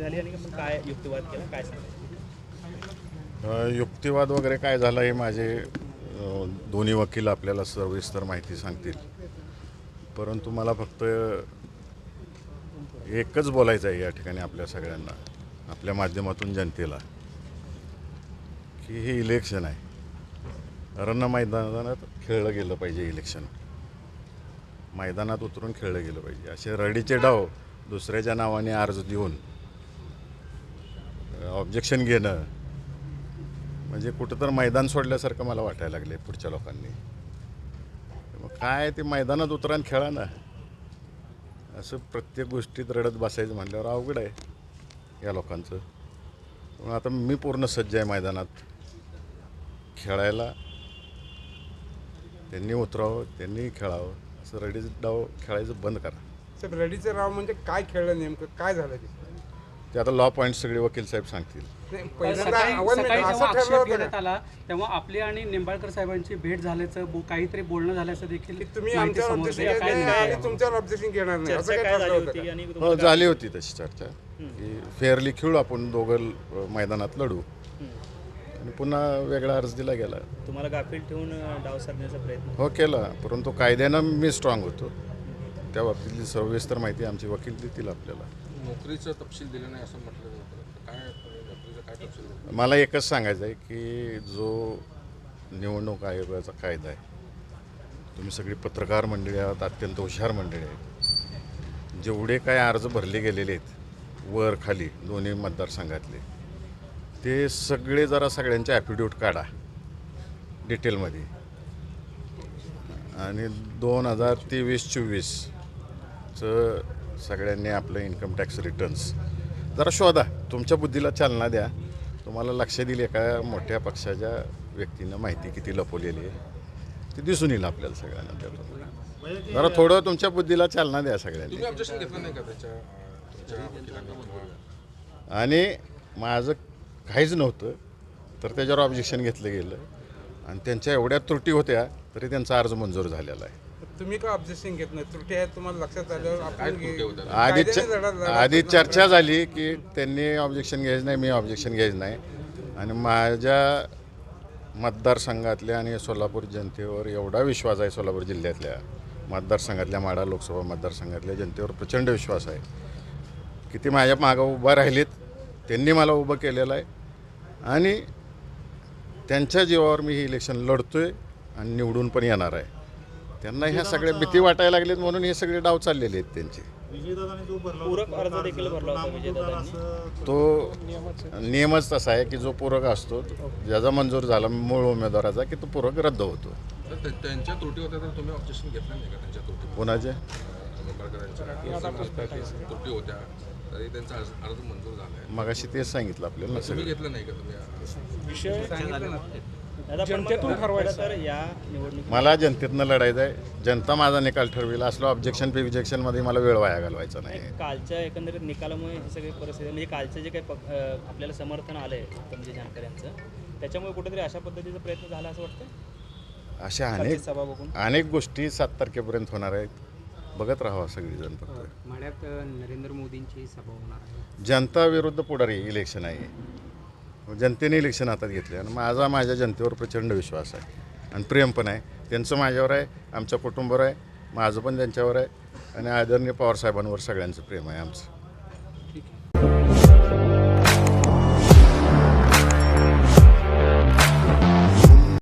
झाली आणि मग काय युक्तिवाद केला, काय सांगा? युक्तिवाद वगैरे काय झाला हे माझे दोन्ही वकील आपल्याला सविस्तर माहिती सांगतील. परंतु मला फक्त एकच बोलायचं आहे या ठिकाणी आपल्या सगळ्यांना, आपल्या माध्यमातून जनतेला, की हे इलेक्शन आहे. रण मैदानात खेळलं गेलं पाहिजे. इलेक्शन मैदानात उतरून खेळलं गेलं पाहिजे. असे रडीचे डाव दुसऱ्याच्या नावाने अर्ज देऊन ऑब्जेक्शन घेणं म्हणजे कुठं तर मैदान सोडल्यासारखं मला वाटायला लागले पुढच्या लोकांनी. मग काय ते मैदानात उतरा आणि खेळा ना. असं प्रत्येक गोष्टीत रडत बसायचं म्हटल्यावर अवघड आहे या लोकांचं. मग आता मी पूर्ण सज्ज आहे मैदानात खेळायला. त्यांनी उतरावं, त्यांनी खेळावं. असं रडीचं डाव खेळायचं बंद करा. साहेब, रडीचं राव म्हणजे काय खेळलं, नेमकं काय झालं ते आता लॉ पॉईंट सगळे वकील साहेब सांगतील. सकाळी जेव्हा आक्षेप घेण्यात आला तेव्हा आपली आणि निंबाळकर साहेबांची भेट झाल्याचं काहीतरी बोलणं झाल्याचं देखील तुम्ही माहिती आमच्यावर समोर ऑब्जेक्शन येते. घेत नाही आणि तुमच्यावर ऑब्जेक्शन घेणार नाही, असं चर्चा काय काय ठरलं झाली होतं होती का? आणि हो, झाली होती तशी चर्चा की फेअरली खेळू आपण दोघं मैदानात लढू आणि पुन्हा वेगळा अर्ज दिला गेला. तुम्हाला गाफील ठेवून डाव साधण्याचा प्रयत्न? हो, केला. परंतु कायद्यानं मी स्ट्रॉंग होतो. त्या बाबतीतली सविस्तर माहिती आमचे वकील देतील आपल्याला. नोकरीचं तपशील दिलं नाही असं म्हटलं जातं. काय नोकरीचं काय तपशील दिलं? मला एकच सांगायचं आहे की जो निवडणूक आयोगाचा कायदा आहे, तुम्ही सगळी पत्रकार मंडळी आहात, अत्यंत हुशार मंडळी आहेत. जेवढे काय अर्ज भरले गेलेले आहेत वर खाली दोन्ही मतदारसंघातले, ते सगळे जरा सगळ्यांचे ॲफिडेविट काढा डिटेलमध्ये आणि 2023-24चं सगळ्यांनी आपलं इन्कम टॅक्स रिटर्न्स जरा शोधा. तुमच्या बुद्धीला चालना द्या. तुम्हाला लक्ष दिली एका मोठ्या पक्षाच्या व्यक्तीनं माहिती किती लपवलेली आहे ती दिसून येईल आपल्याला सगळ्यांना. त्याला जरा थोडं तुमच्या बुद्धीला चालना द्या सगळ्यांनी. तुम्ही ऑब्जेक्शन घेतलं नाही का तुमच्या वकिलांना? आणि माझं काहीच नव्हतं तर त्याच्यावर ऑब्जेक्शन घेतलं गेलं आणि त्यांच्या एवढ्या त्रुटी होत्या तरी त्यांचा अर्ज मंजूर झालेला आहे. तुम्ही का ऑब्जेक्शन घेत नाही? त्रुटी आहेत तुम्हाला लक्षात आल्यावर आपण आधी चर्चा झाली की त्यांनी ऑब्जेक्शन घ्यायचं नाही, मी ऑब्जेक्शन घ्यायचं नाही. आणि माझ्या मतदारसंघातल्या आणि सोलापूर जनतेवर एवढा विश्वास आहे, सोलापूर जिल्ह्यातल्या मतदारसंघातल्या माढा लोकसभा मतदारसंघातल्या जनतेवर प्रचंड विश्वास आहे की ते माझ्या मागं उभं राहिलेत. त्यांनी मला उभं केलेलं आहे आणि त्यांच्या जीवावर मी हे इलेक्शन लढतो आहे आणि निवडून पण येणार आहे. त्यांना ह्या सगळ्या भीती वाटायला लागलीत म्हणून हे सगळे डाव चाललेले आहेत त्यांचे. पूरक अर्ज देखील भरला होता विजयदादांनी. तो नियमच तसा आहे की जो पूरक असतो ज्याचा मंजूर झाला मूळ उमेदवाराचा की तो पूरक रद्द होतो. तर त्यांच्या त्रुटी होत्या तर तुम्ही ऑब्जेक्शन घेतलं नाही का त्यांच्या त्रुटी? कोणाचे निंबाळकरांच्या त्रुटी होत्या तरी त्यांचा अर्ज मंजूर झाला आहे. मगाशी तेच सांगितलं आपल्याला तुम्ही सगळं. घेतलं नाही का तुम्ही? दादा, पण मग खरं तर या निवडणूक मला जनतेतनं लढायचं आहे. जनता माझा निकाल ठरवेल. असलं ऑब्जेक्शन फिब्जेक्शनमध्ये मला वेळ वाया घालवायचा नाही. कालच्या एकंदरीत निकालामुळे ही सगळी परिस्थिती म्हणजे कालचं जे काही आपल्याला समर्थन आलं आहे म्हणजे जानकरांचं, त्याच्यामुळे कुठेतरी अशा पद्धतीचा प्रयत्न झाला असं वाटतं. अशा सभा बघून अनेक गोष्टी 7 तारखेपर्यंत होणार आहेत. बघत राहावं सगळीजण. फक्त माढ्यात नरेंद्र मोदींची सभा होणार आहे. जनता विरुद्ध पुढारी इलेक्शन आहे. जनतेने इलेक्शन हातात घेतले आणि माझ्या जनतेवर प्रचंड विश्वास आहे आणि प्रेम पण आहे. त्यांचं माझ्यावर आहे, आमच्या कुटुंबावर आहे, माझं पण त्यांच्यावर आहे आणि आदरणीय पवारसाहेबांवर सगळ्यांचं प्रेम आहे आमचं.